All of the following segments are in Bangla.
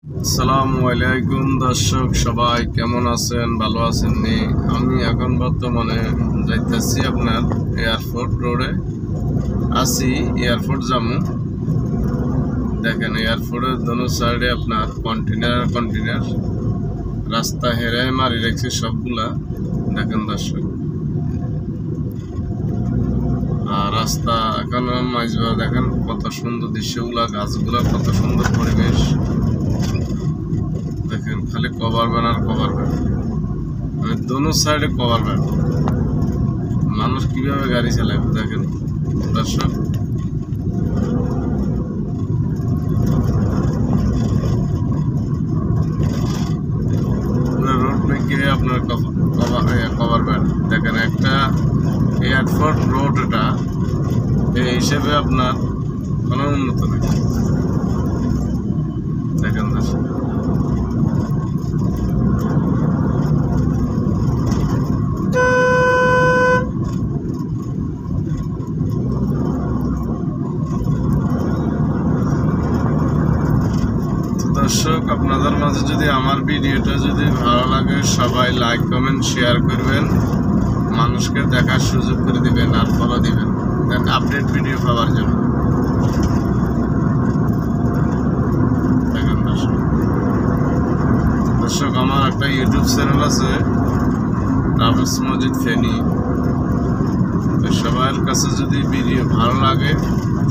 আসসালামু আলাইকুম দর্শক, সবাই কেমন আছেন? ভালো আছেন নি? আমি এখন বর্তমানে যাইতেছি আপনার এয়ারপোর্ট রোডে আছি। এয়ারপোর্ট যাবো। দেখেন এয়ারপোর্টের দোনো সাইডে আপনার কন্টেনার রাস্তা হেরায় মারি রাখছে সবগুলা। দেখেন দর্শক, আর রাস্তা এখন মাঝবা দেখেন কত সুন্দর দৃশ্যগুলা, গাছগুলা কত সুন্দর পরিবেশ। দেখেন খালি কভার ব্যান আর কভার ব্যান, মানে দোনো সাইডে কভার ব্যান। মানুষ কিভাবে গাড়ি চালাবে দেখেন দর্শক। রোড মেকে আপনার কভার ব্যান দেখেন। একটা এয়ারপোর্ট রোড, এটা এই হিসেবে আপনার কোনো উন্নত নেই। দেখেন দর্শক, দর্শক আপনাদের মাঝে যদি আমার ভিডিওটা যদি ভালো লাগে, সবাই লাইক কমেন্ট শেয়ার করবেন, মানুষকে দেখার সুযোগ করে দিবেন আর ফলো দিবেন দেন আপডেট ভিডিও পাওয়ার জন্য। দেখেন দর্শক আমার একটা ইউটিউব চ্যানেল আছে, ট্রাভেলস মজিদ ফেনী। তো সবার কাছে যদি ভিডিও ভালো লাগে,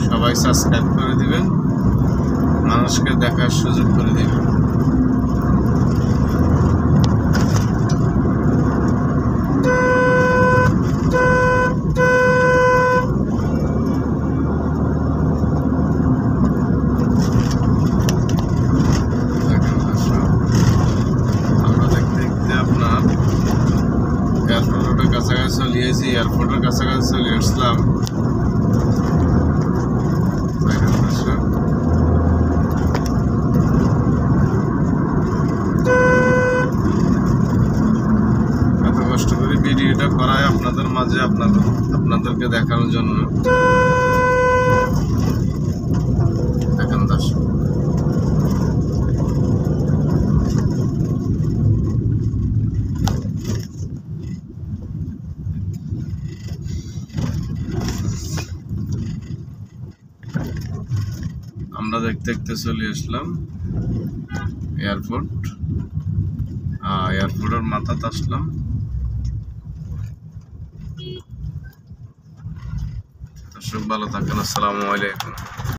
সবাই সাবস্ক্রাইব করে দিবেন, মানুষকে দেখার সুযোগ করে দিবেন। আমরা দেখতে দেখতে আপনার এয়ারপোর্টের কাছাকাছি চলে এসেছি, এয়ারপোর্টের কাছাকাছি চলে আসলাম। এত কষ্ট করে ভিডিওটা করায় আপনাদের মাঝে, আপনাদেরকে দেখানোর জন্য। দেখেন দর্শক, আমরা দেখতে দেখতে চলে আসলাম এয়ারপোর্ট। এয়ারপোর্টের মাথাতে আসলাম। দর্শক ভালো থাকেন, আসসালামু আলাইকুম।